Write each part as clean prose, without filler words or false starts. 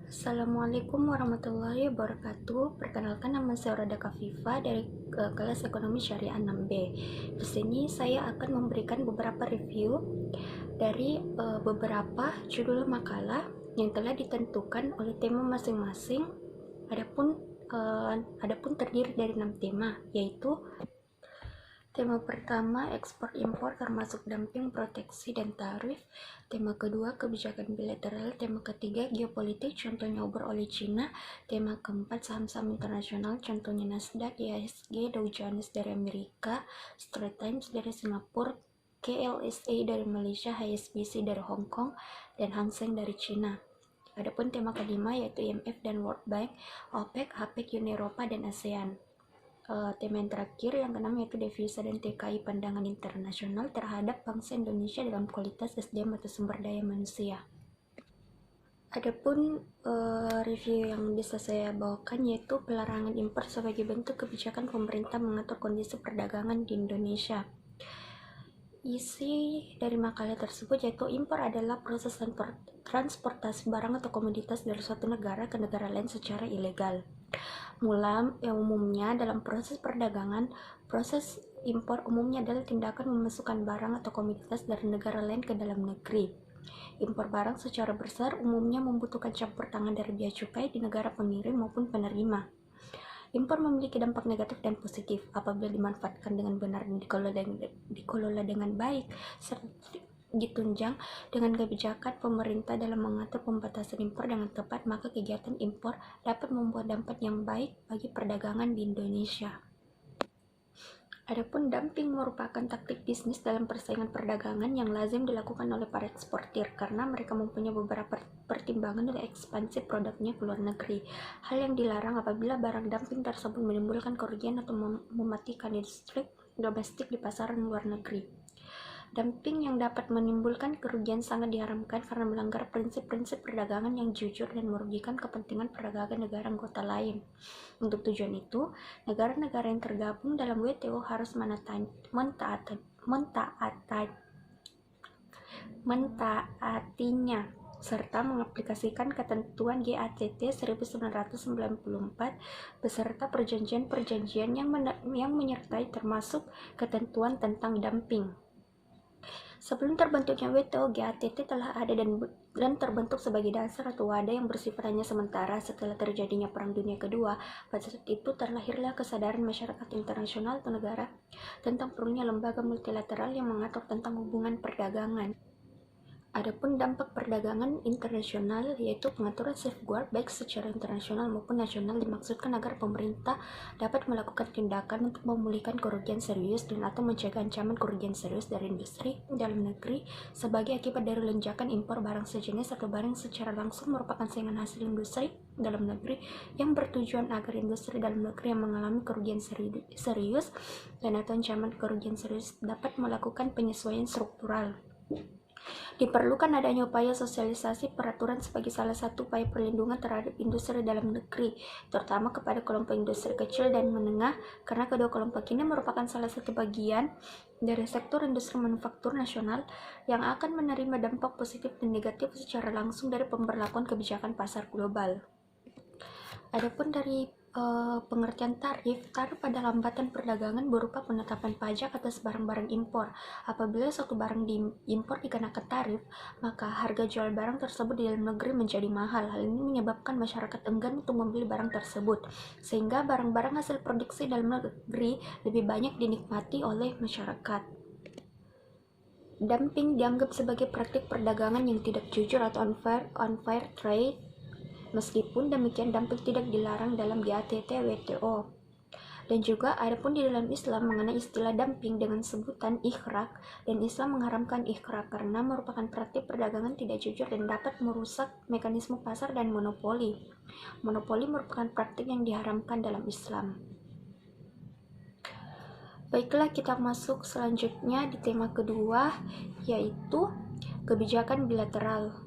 Assalamualaikum warahmatullahi wabarakatuh. Perkenalkan, nama saya Roda Kafifa dari kelas Ekonomi Syariah 6B. Di sini saya akan memberikan beberapa review dari beberapa judul makalah yang telah ditentukan oleh tema masing-masing. Adapun terdiri dari 6 tema, yaitu tema pertama, ekspor impor termasuk dumping, proteksi, dan tarif. Tema kedua, kebijakan bilateral. Tema ketiga, geopolitik, contohnya obor oleh Cina. Tema keempat, saham-saham internasional, contohnya Nasdaq, IHSG, Dow Jones dari Amerika, Straits Times dari Singapura, KLSA dari Malaysia, HSBC dari Hong Kong, dan Hang Seng dari Cina. Adapun tema kelima yaitu IMF dan World Bank, OPEC, APEC, Uni Eropa, dan ASEAN. Tema yang terakhir yang keenam yaitu devisa dan TKI pandangan internasional terhadap bangsa Indonesia dalam kualitas SDM atau sumber daya manusia. Adapun review yang bisa saya bawakan yaitu pelarangan impor sebagai bentuk kebijakan pemerintah mengatur kondisi perdagangan di Indonesia. Isi dari makalah tersebut yaitu impor adalah proses transportasi barang atau komoditas dari suatu negara ke negara lain secara ilegal. Umumnya dalam proses perdagangan, proses impor umumnya adalah tindakan memasukkan barang atau komoditas dari negara lain ke dalam negeri. Impor barang secara besar umumnya membutuhkan campur tangan dari bea cukai di negara pengirim maupun penerima. Impor memiliki dampak negatif dan positif apabila dimanfaatkan dengan benar dan dikelola dengan baik, serta ditunjang dengan kebijakan pemerintah dalam mengatur pembatasan impor dengan tepat, maka kegiatan impor dapat membuat dampak yang baik bagi perdagangan di Indonesia. Adapun dumping merupakan taktik bisnis dalam persaingan perdagangan yang lazim dilakukan oleh para eksportir karena mereka mempunyai beberapa pertimbangan dalam ekspansi produknya ke luar negeri. Hal yang dilarang apabila barang dumping tersebut menimbulkan kerugian atau mematikan industri domestik di pasaran luar negeri. Dumping yang dapat menimbulkan kerugian sangat diharamkan karena melanggar prinsip-prinsip perdagangan yang jujur dan merugikan kepentingan perdagangan negara anggota lain. Untuk tujuan itu, negara-negara yang tergabung dalam WTO harus mentaatinya serta mengaplikasikan ketentuan GATT 1994 beserta perjanjian-perjanjian yang menyertai termasuk ketentuan tentang dumping. Sebelum terbentuknya WTO, GATT telah ada dan terbentuk sebagai dasar atau wadah yang bersifat hanya sementara. Setelah terjadinya Perang Dunia Kedua, pada saat itu terlahirlah kesadaran masyarakat internasional atau negara tentang perlunya lembaga multilateral yang mengatur tentang hubungan perdagangan. Adapun dampak perdagangan internasional yaitu pengaturan safeguard baik secara internasional maupun nasional dimaksudkan agar pemerintah dapat melakukan tindakan untuk memulihkan kerugian serius dan atau mencegah ancaman kerugian serius dari industri dalam negeri sebagai akibat dari lonjakan impor barang sejenis atau barang secara langsung merupakan saingan hasil industri dalam negeri yang bertujuan agar industri dalam negeri yang mengalami kerugian serius dan atau ancaman kerugian serius dapat melakukan penyesuaian struktural. Diperlukan adanya upaya sosialisasi peraturan sebagai salah satu upaya perlindungan terhadap industri dalam negeri, terutama kepada kelompok industri kecil dan menengah, karena kedua kelompok ini merupakan salah satu bagian dari sektor industri manufaktur nasional yang akan menerima dampak positif dan negatif secara langsung dari pemberlakuan kebijakan pasar global. Adapun dari pengertian tarif adalah hambatan perdagangan berupa penetapan pajak atas barang-barang impor. Apabila suatu barang diimpor dikenakan tarif, maka harga jual barang tersebut di dalam negeri menjadi mahal. Hal ini menyebabkan masyarakat enggan untuk membeli barang tersebut, sehingga barang-barang hasil produksi dalam negeri lebih banyak dinikmati oleh masyarakat. Dumping dianggap sebagai praktik perdagangan yang tidak jujur atau unfair trade. Meskipun demikian, dumping tidak dilarang dalam GATT WTO. Dan juga adapun di dalam Islam mengenai istilah dumping dengan sebutan ikhrak, dan Islam mengharamkan ikhrak karena merupakan praktik perdagangan tidak jujur dan dapat merusak mekanisme pasar dan monopoli. Monopoli merupakan praktik yang diharamkan dalam Islam. Baiklah, kita masuk selanjutnya di tema kedua, yaitu kebijakan bilateral.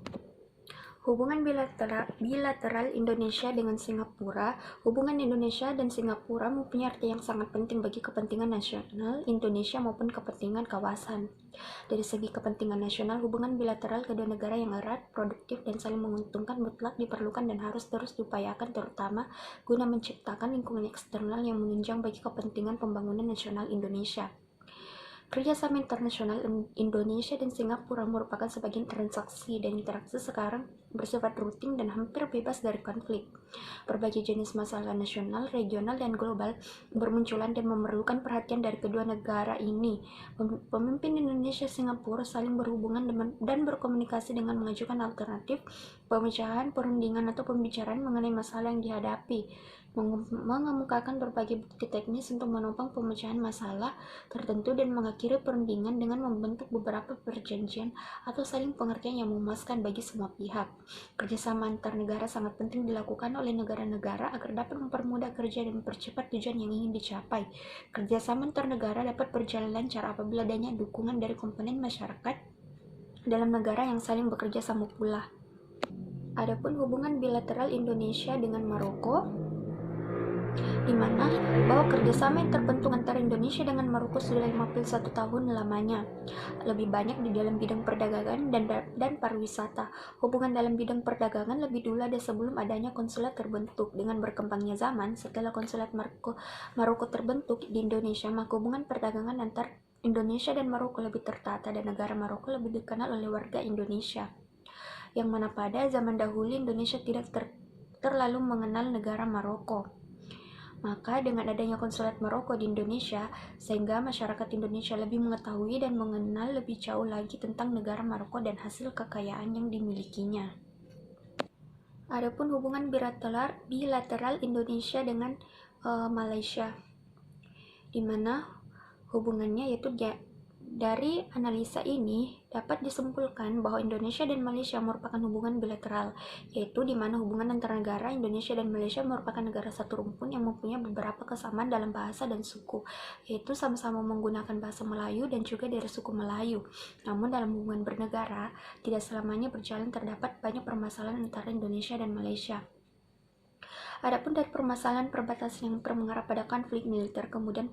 Hubungan bilateral Indonesia dengan Singapura. Hubungan Indonesia dan Singapura mempunyai arti yang sangat penting bagi kepentingan nasional Indonesia maupun kepentingan kawasan. Dari segi kepentingan nasional, hubungan bilateral kedua negara yang erat, produktif, dan saling menguntungkan mutlak diperlukan dan harus terus diupayakan, terutama guna menciptakan lingkungan eksternal yang menunjang bagi kepentingan pembangunan nasional Indonesia. Kerjasama internasional Indonesia dan Singapura merupakan sebagian transaksi dan interaksi sekarang bersifat rutin dan hampir bebas dari konflik. Berbagai jenis masalah nasional, regional, dan global bermunculan dan memerlukan perhatian dari kedua negara ini. Pemimpin Indonesia Singapura saling berhubungan dan berkomunikasi dengan mengajukan alternatif, pemecahan, perundingan, atau pembicaraan mengenai masalah yang dihadapi, mengemukakan berbagai bukti teknis untuk menopang pemecahan masalah tertentu dan mengakhiri perundingan dengan membentuk beberapa perjanjian atau saling pengertian yang memuaskan bagi semua pihak. Kerjasama antar negara sangat penting dilakukan oleh negara-negara agar dapat mempermudah kerja dan mempercepat tujuan yang ingin dicapai. Kerjasama antar negara dapat berjalan lancar apabila adanya dukungan dari komponen masyarakat dalam negara yang saling bekerja sama pula. Adapun hubungan bilateral Indonesia dengan Maroko, di mana bahwa kerjasama yang terbentuk antara Indonesia dengan Maroko sudah 51 tahun lamanya, lebih banyak di dalam bidang perdagangan dan pariwisata. Hubungan dalam bidang perdagangan lebih dulu ada sebelum adanya konsulat terbentuk. Dengan berkembangnya zaman, setelah konsulat Maroko terbentuk di Indonesia, maka hubungan perdagangan antar Indonesia dan Maroko lebih tertata dan negara Maroko lebih dikenal oleh warga Indonesia. Yang mana pada zaman dahulu Indonesia tidak terlalu mengenal negara Maroko. Maka dengan adanya konsulat Maroko di Indonesia, sehingga masyarakat Indonesia lebih mengetahui dan mengenal lebih jauh lagi tentang negara Maroko dan hasil kekayaan yang dimilikinya. Adapun hubungan bilateral Indonesia dengan Malaysia, di mana hubungannya yaitu dari analisa ini dapat disimpulkan bahwa Indonesia dan Malaysia merupakan hubungan bilateral, yaitu di mana hubungan antara negara Indonesia dan Malaysia merupakan negara satu rumpun yang mempunyai beberapa kesamaan dalam bahasa dan suku, yaitu sama-sama menggunakan bahasa Melayu dan juga dari suku Melayu. Namun dalam hubungan bernegara, tidak selamanya berjalan, terdapat banyak permasalahan antara Indonesia dan Malaysia. Adapun dari permasalahan perbatasan yang bermengarah pada konflik militer, kemudian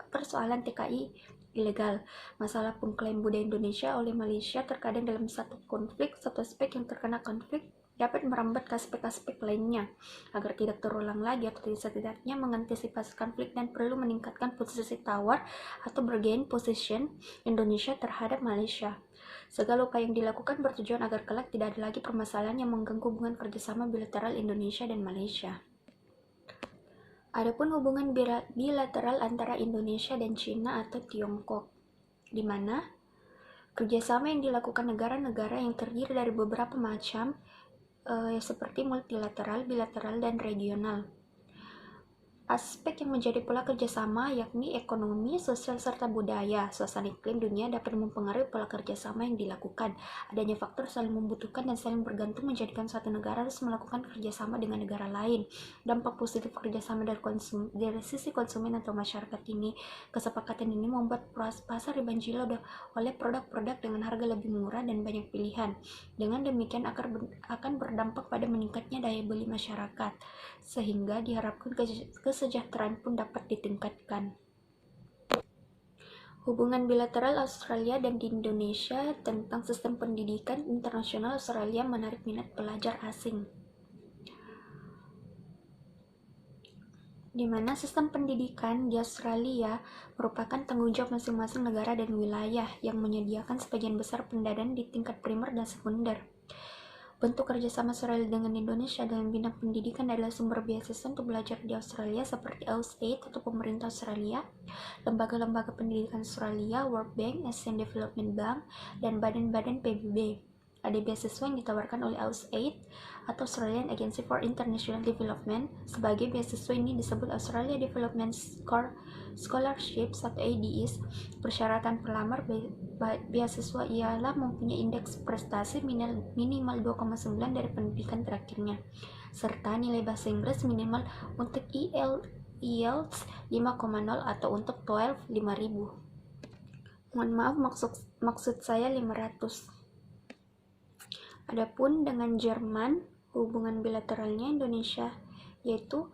persoalan TKI ilegal, masalah pengklaim budaya Indonesia oleh Malaysia, terkadang dalam satu konflik, satu aspek yang terkena konflik dapat merambat ke aspek-aspek lainnya, agar tidak terulang lagi atau setidaknya mengantisipasi konflik dan perlu meningkatkan posisi tawar atau bargaining position Indonesia terhadap Malaysia. Segala upaya yang dilakukan bertujuan agar kelak tidak ada lagi permasalahan yang mengganggu hubungan kerjasama bilateral Indonesia dan Malaysia. Adapun hubungan bilateral antara Indonesia dan China atau Tiongkok, di mana kerjasama yang dilakukan negara-negara yang terdiri dari beberapa macam seperti multilateral, bilateral, dan regional. Aspek yang menjadi pola kerjasama yakni ekonomi, sosial, serta budaya. Suasana iklim dunia dapat mempengaruhi pola kerjasama yang dilakukan. Adanya faktor saling membutuhkan dan saling bergantung menjadikan suatu negara harus melakukan kerjasama dengan negara lain. Dampak positif kerjasama dari sisi konsumen atau masyarakat ini, kesepakatan ini membuat pasar dibanjiri oleh produk-produk dengan harga lebih murah dan banyak pilihan. Dengan demikian akan berdampak pada meningkatnya daya beli masyarakat, sehingga diharapkan kesejahteraan pun dapat ditingkatkan. Hubungan bilateral Australia dan di Indonesia tentang sistem pendidikan internasional. Australia menarik minat pelajar asing, di mana sistem pendidikan di Australia merupakan tanggung jawab masing-masing negara dan wilayah yang menyediakan sebagian besar pendidikan di tingkat primer dan sekunder. Bentuk kerjasama Australia dengan Indonesia dalam bidang pendidikan adalah sumber beasiswa untuk belajar di Australia seperti AusAid atau pemerintah Australia, lembaga-lembaga pendidikan Australia, World Bank, Asian Development Bank, dan badan-badan PBB. Ada beasiswa yang ditawarkan oleh AusAid atau Australian Agency for International Development. Sebagai beasiswa ini disebut Australia Development Scholarships atau ADS. Persyaratan pelamar beasiswa ialah mempunyai indeks prestasi minimal 2,9 dari pendidikan terakhirnya, serta nilai bahasa Inggris minimal untuk IELTS 5,0 atau untuk TOEFL 5.000. Mohon maaf, maksud saya 500. Adapun dengan Jerman, hubungan bilateralnya Indonesia yaitu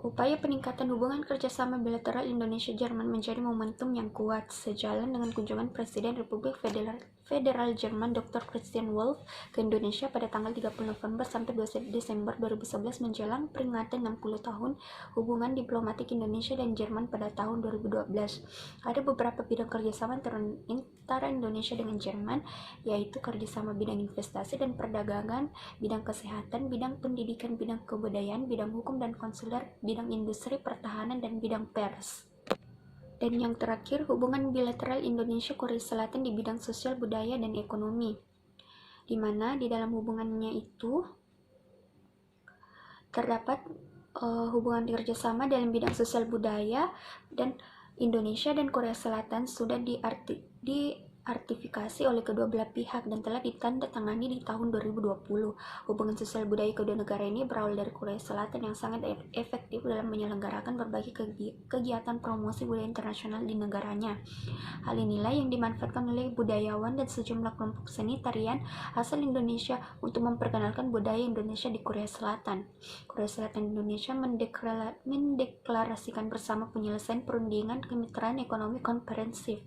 upaya peningkatan hubungan kerjasama bilateral Indonesia-Jerman menjadi momentum yang kuat, sejalan dengan kunjungan Presiden Republik Federal Jerman Dr. Christian Wolff ke Indonesia pada tanggal 30 November sampai 2 Desember 2011 menjelang peringatan 60 tahun hubungan diplomatik Indonesia dan Jerman pada tahun 2012. Ada beberapa bidang kerjasama antara Indonesia dengan Jerman, yaitu kerjasama bidang investasi dan perdagangan, bidang kesehatan, bidang pendidikan, bidang kebudayaan, bidang hukum dan konsuler, bidang industri, pertahanan, dan bidang pers. Dan yang terakhir, hubungan bilateral Indonesia-Korea Selatan di bidang sosial, budaya, dan ekonomi. Di mana di dalam hubungannya itu terdapat hubungan kerjasama dalam bidang sosial budaya, dan Indonesia dan Korea Selatan sudah diartifikasi oleh kedua belah pihak dan telah ditandatangani di tahun 2020. Hubungan sosial budaya kedua negara ini berawal dari Korea Selatan yang sangat efektif dalam menyelenggarakan berbagai kegiatan promosi budaya internasional di negaranya. Hal inilah yang dimanfaatkan oleh budayawan dan sejumlah kelompok seni tarian asal Indonesia untuk memperkenalkan budaya Indonesia di Korea Selatan. Korea Selatan Indonesia mendeklarasikan bersama penyelesaian perundingan kemitraan ekonomi komprehensif.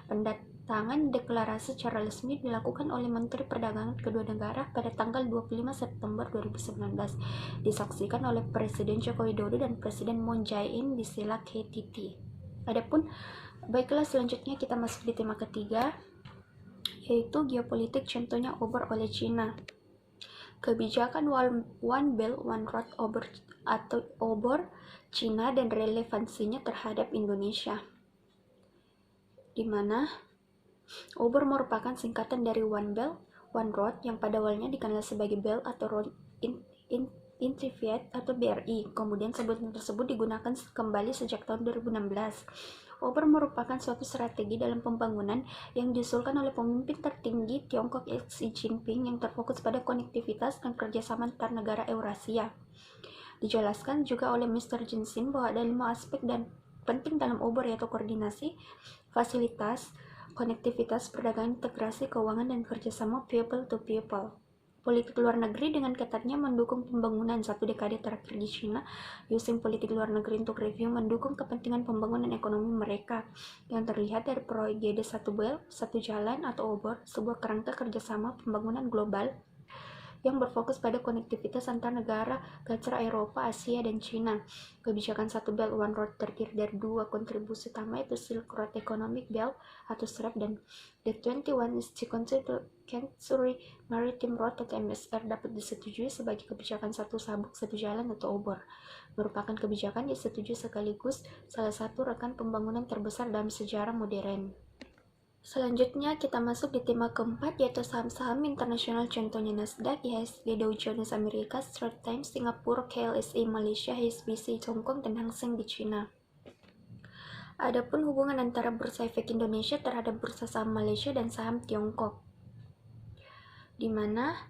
Pendatangan deklarasi secara resmi dilakukan oleh Menteri Perdagangan kedua negara pada tanggal 25 September 2019, disaksikan oleh Presiden Joko Widodo dan Presiden Moon Jae-in di Sela KTT. Adapun baiklah, selanjutnya kita masuk di tema ketiga, yaitu geopolitik, contohnya obor oleh Cina. Kebijakan One Belt One Road atau obor Cina dan relevansinya terhadap Indonesia, di mana obor merupakan singkatan dari One Belt One Road yang pada awalnya dikenal sebagai Belt atau Road Initiative atau BRI. Kemudian sebutan tersebut digunakan kembali sejak tahun 2016. Obor merupakan suatu strategi dalam pembangunan yang diusulkan oleh pemimpin tertinggi Tiongkok Xi Jinping yang terfokus pada konektivitas dan kerjasama antar negara Eurasia. Dijelaskan juga oleh Mr. Jensen bahwa ada 5 aspek dan penting dalam obor, yaitu koordinasi, fasilitas, konektivitas, perdagangan, integrasi, keuangan, dan kerjasama people to people. Politik luar negeri dengan ketatnya mendukung pembangunan satu dekade terakhir di China, using politik luar negeri untuk review mendukung kepentingan pembangunan ekonomi mereka, yang terlihat dari proyek GD Satu Belt, Satu Jalan atau OBOR, sebuah kerangka kerjasama pembangunan global yang berfokus pada konektivitas antar negara gacara Eropa, Asia, dan China. Kebijakan Satu Belt One Road terdiri dari 2 kontribusi utama, yaitu Silk Road Economic Belt atau SREB dan The 21 East Century Maritime Road atau MSR dapat disetujui sebagai kebijakan satu sabuk satu jalan atau OBOR. Merupakan kebijakan disetujui sekaligus salah satu rekan pembangunan terbesar dalam sejarah modern. Selanjutnya kita masuk di tema keempat, yaitu saham-saham internasional, contohnya Nasdaq, IHSG, Dow Jones Amerika, Straits Times Singapura, KLSA Malaysia, HSBC Hong Kong, dan Hang Seng di China. Adapun hubungan antara Bursa Efek Indonesia terhadap bursa saham Malaysia dan saham Tiongkok, di mana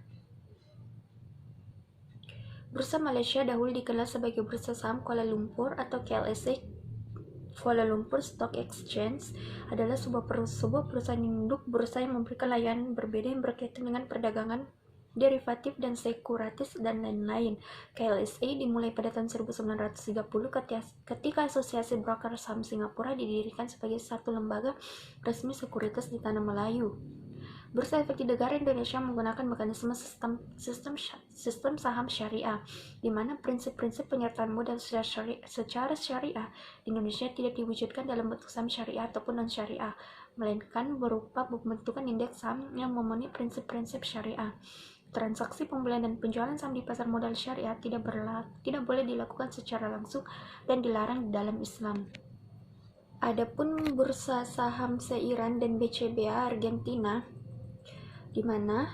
Bursa Malaysia dahulu dikenal sebagai Bursa Saham Kuala Lumpur atau KLSA Kuala Lumpur Stock Exchange, adalah sebuah perusahaan induk bursa yang memberikan layanan berbeda yang berkaitan dengan perdagangan derivatif dan sekuritis dan lain-lain. KLSA dimulai pada tahun 1930 ketika Asosiasi Broker Saham Singapura didirikan sebagai satu lembaga resmi sekuritas di Tanah Melayu. Bursa Efek di negara Indonesia menggunakan mekanisme sistem saham syariah, di mana prinsip-prinsip penyertaan modal secara syariah di Indonesia tidak diwujudkan dalam bentuk saham syariah ataupun non-syariah, melainkan berupa pembentukan indeks saham yang memenuhi prinsip-prinsip syariah. Transaksi pembelian dan penjualan saham di pasar modal syariah tidak boleh dilakukan secara langsung dan dilarang di dalam Islam. Adapun bursa saham seiran dan BCBA Argentina, di mana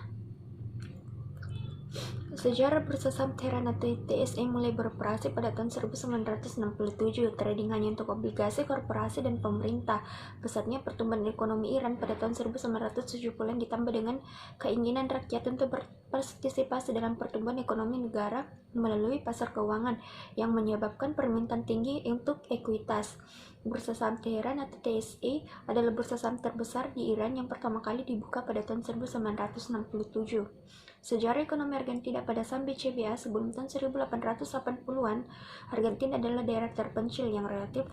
Sejarah bursa saham Tehran atau TSE mulai beroperasi pada tahun 1967. Trading hanya untuk obligasi, korporasi, dan pemerintah. Pesatnya pertumbuhan ekonomi Iran pada tahun 1970-an ditambah dengan keinginan rakyat untuk berpartisipasi dalam pertumbuhan ekonomi negara melalui pasar keuangan yang menyebabkan permintaan tinggi untuk ekuitas. Bursa saham Tehran atau TSE adalah bursa saham terbesar di Iran yang pertama kali dibuka pada tahun 1967. Sejarah ekonomi Argentina pada saham BCBA sebelum tahun 1880-an, Argentina adalah daerah terpencil yang relatif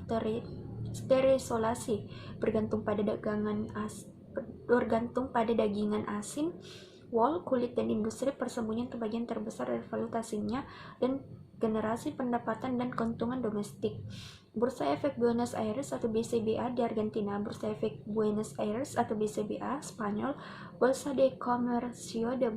terisolasi, bergantung pada dagingan asin, wol, kulit, dan industri persembunyian kebagian terbesar dari valuta asingnya dan generasi pendapatan dan keuntungan domestik. Bursa Efek Buenos Aires atau BCBA di Argentina, Bursa Efek Buenos Aires atau BCBA Spanyol, Bolsa de Comercio de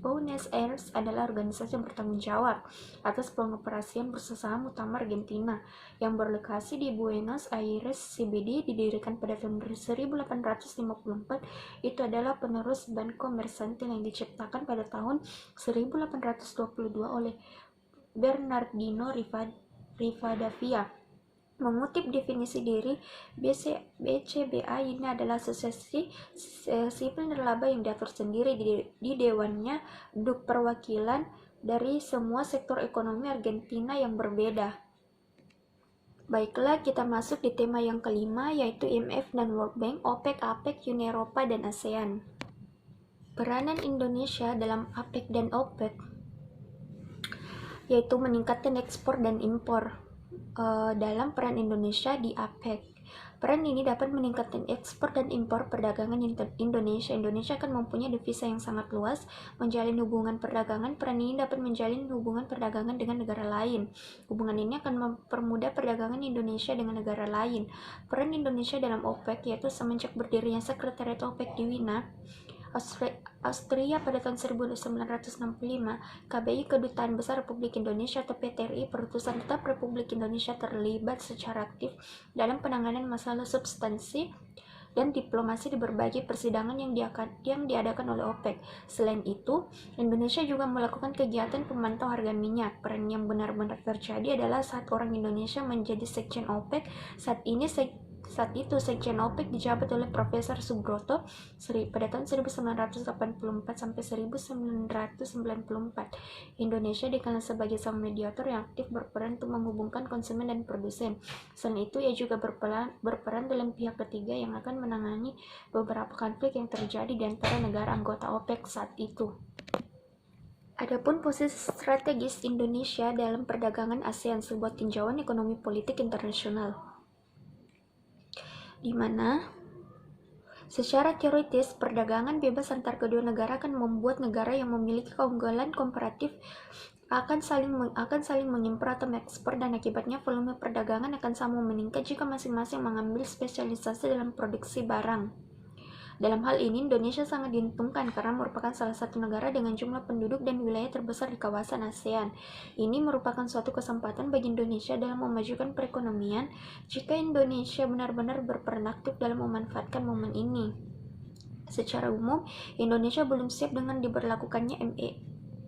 Buenos Aires adalah organisasi yang bertanggung jawab atas pengoperasian bursa saham utama Argentina yang berlokasi di Buenos Aires CBD, didirikan pada tahun 1854. Itu adalah penerus Banco Mercantil yang diciptakan pada tahun 1822 oleh Bernardino Rivadavia. Mengutip definisi diri, BCBA ini adalah asosiasi sipil nirlaba yang diatur sendiri di dewannya duduk perwakilan dari semua sektor ekonomi Argentina yang berbeda. Baiklah, kita masuk di tema yang kelima, yaitu IMF dan World Bank, OPEC, APEC, Uni Eropa, dan ASEAN. Peranan Indonesia dalam APEC dan OPEC yaitu meningkatkan ekspor dan impor. Dalam peran Indonesia di APEC, peran ini dapat meningkatkan ekspor dan impor perdagangan Indonesia. Indonesia akan mempunyai devisa yang sangat luas, menjalin hubungan perdagangan. Peran ini dapat menjalin hubungan perdagangan dengan negara lain. Hubungan ini akan mempermudah perdagangan Indonesia dengan negara lain. Peran Indonesia dalam OPEC yaitu semenjak berdirinya Sekretariat OPEC di Wina, Austria pada tahun 1965, KBRI Kedutaan Besar Republik Indonesia atau PTRI, Perutusan Tetap Republik Indonesia terlibat secara aktif dalam penanganan masalah substansi dan diplomasi di berbagai persidangan yang diadakan oleh OPEC. Selain itu, Indonesia juga melakukan kegiatan pemantau harga minyak. Peran yang benar-benar terjadi adalah saat orang Indonesia menjadi sekjen OPEC. Saat itu Sekjen OPEC dijabat oleh Profesor Subroto pada tahun 1984 sampai 1994. Indonesia dikenal sebagai sang mediator yang aktif berperan untuk menghubungkan konsumen dan produsen. Selain itu, ia juga berperan dalam pihak ketiga yang akan menangani beberapa konflik yang terjadi di antara negara anggota OPEC saat itu. Adapun posisi strategis Indonesia dalam perdagangan ASEAN, sebuah tinjauan ekonomi politik internasional, di mana secara teoritis perdagangan bebas antar kedua negara akan membuat negara yang memiliki keunggulan komparatif akan saling mengimpor atau mengekspor, dan akibatnya volume perdagangan akan sama meningkat jika masing-masing mengambil spesialisasi dalam produksi barang. Dalam hal ini, Indonesia sangat diuntungkan karena merupakan salah satu negara dengan jumlah penduduk dan wilayah terbesar di kawasan ASEAN. Ini merupakan suatu kesempatan bagi Indonesia dalam memajukan perekonomian jika Indonesia benar-benar berperan aktif dalam memanfaatkan momen ini. Secara umum, Indonesia belum siap dengan diberlakukannya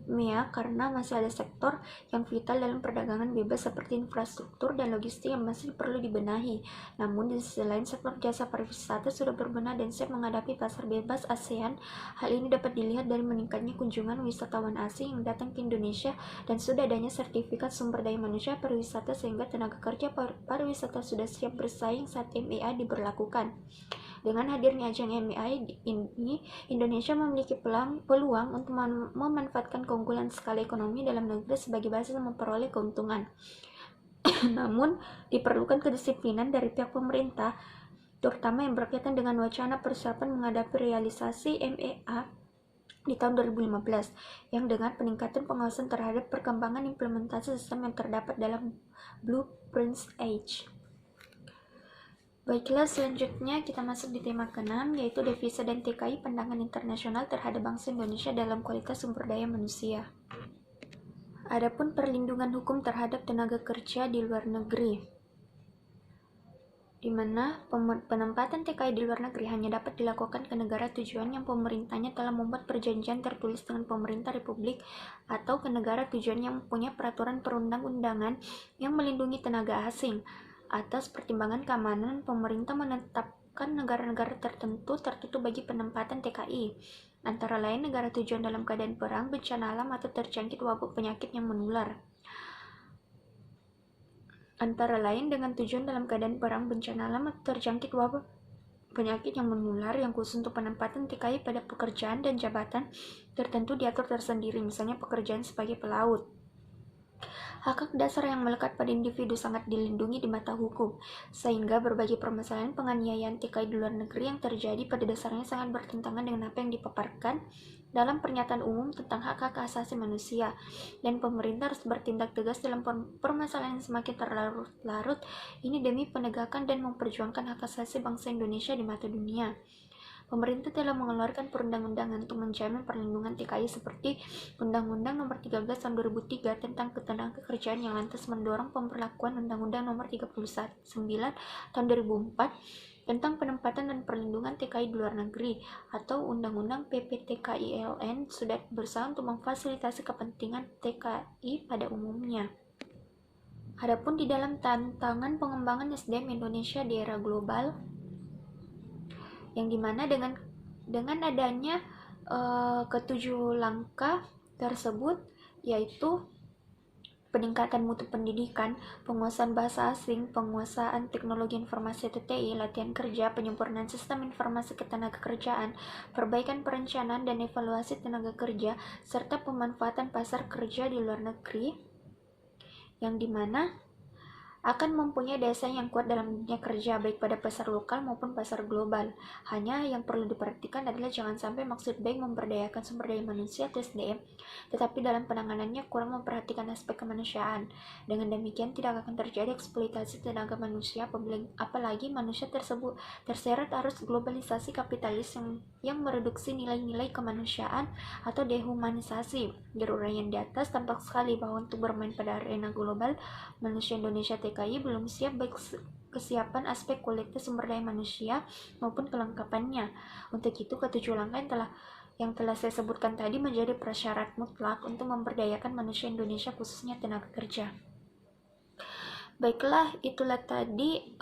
MEA karena masih ada sektor yang vital dalam perdagangan bebas seperti infrastruktur dan logistik yang masih perlu dibenahi. Namun di sisi lain, sektor jasa pariwisata sudah berbenah dan siap menghadapi pasar bebas ASEAN. Hal ini dapat dilihat dari meningkatnya kunjungan wisatawan asing yang datang ke Indonesia dan sudah adanya sertifikat sumber daya manusia pariwisata sehingga tenaga kerja pariwisata sudah siap bersaing saat MEA diberlakukan. Dengan hadirnya ajang MEA ini, Indonesia memiliki peluang untuk memanfaatkan keunggulan skala ekonomi dalam negeri sebagai basis memperoleh keuntungan. Namun, diperlukan kedisiplinan dari pihak pemerintah, terutama yang berkaitan dengan wacana persiapan menghadapi realisasi MEA di tahun 2015, yang dengan peningkatan pengawasan terhadap perkembangan implementasi sistem yang terdapat dalam Blueprints Age. Baiklah, selanjutnya kita masuk di tema ke-6, yaitu devisa dan TKI pandangan internasional terhadap bangsa Indonesia dalam kualitas sumber daya manusia. Adapun perlindungan hukum terhadap tenaga kerja di luar negeri. di mana penempatan TKI di luar negeri hanya dapat dilakukan ke negara tujuan yang pemerintahnya telah membuat perjanjian tertulis dengan pemerintah republik, atau ke negara tujuan yang mempunyai peraturan perundang-undangan yang melindungi tenaga asing. Atas pertimbangan keamanan, pemerintah menetapkan negara-negara tertentu tertutup bagi penempatan TKI, antara lain negara tujuan dalam keadaan perang, bencana alam, atau terjangkit wabah penyakit yang menular. Antara lain dengan tujuan dalam keadaan perang, bencana alam, atau terjangkit wabah penyakit yang menular, yang khusus untuk penempatan TKI pada pekerjaan dan jabatan tertentu diatur tersendiri, misalnya pekerjaan sebagai pelaut. Hak-hak dasar yang melekat pada individu sangat dilindungi di mata hukum, sehingga berbagai permasalahan penganiayaan TKI di luar negeri yang terjadi pada dasarnya sangat bertentangan dengan apa yang dipaparkan dalam pernyataan umum tentang hak-hak asasi manusia, dan pemerintah harus bertindak tegas dalam permasalahan yang semakin terlarut-larut ini demi penegakan dan memperjuangkan hak asasi bangsa Indonesia di mata dunia. Pemerintah telah mengeluarkan perundang-undangan untuk menjamin perlindungan TKI seperti Undang-Undang Nomor 13 Tahun 2003 tentang Ketenagakerjaan, yang lantas mendorong pemberlakuan Undang-Undang Nomor 39 Tahun 2004 tentang penempatan dan perlindungan TKI di luar negeri, atau Undang-Undang PPTKILN sudah berusaha untuk memfasilitasi kepentingan TKI pada umumnya. Adapun di dalam tantangan pengembangan SDM Indonesia di era global, yang dimana dengan adanya ketujuh langkah tersebut, yaitu peningkatan mutu pendidikan, penguasaan bahasa asing, penguasaan teknologi informasi TTI, latihan kerja, penyempurnaan sistem informasi ketenagakerjaan, perbaikan perencanaan dan evaluasi tenaga kerja, serta pemanfaatan pasar kerja di luar negeri, yang dimana akan mempunyai daya yang kuat dalam dunia kerja, baik pada pasar lokal maupun pasar global. Hanya yang perlu diperhatikan adalah jangan sampai maksud baik memberdayakan sumber daya manusia atau SDM, tetapi dalam penanganannya kurang memperhatikan aspek kemanusiaan. Dengan demikian tidak akan terjadi eksploitasi tenaga manusia, apalagi manusia tersebut terseret arus globalisasi kapitalis yang mereduksi nilai-nilai kemanusiaan atau dehumanisasi. Dari uraian di atas, tampak sekali bahwa untuk bermain pada arena global, manusia Indonesia TKI belum siap, baik kesiapan aspek kualitas sumber daya manusia maupun kelengkapannya. Untuk itu, ketujuh langkah yang telah saya sebutkan tadi menjadi prasyarat mutlak untuk memberdayakan manusia Indonesia, khususnya tenaga kerja. Baiklah, itulah tadi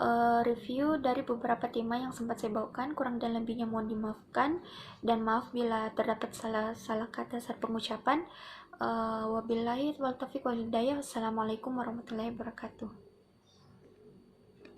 review dari beberapa tema yang sempat saya bawakan. Kurang dan lebihnya mohon dimaafkan, dan maaf bila terdapat salah kata saat pengucapan. Wabillahi wal taufiq wal hidayah. Wassalamualaikum warahmatullahi wabarakatuh.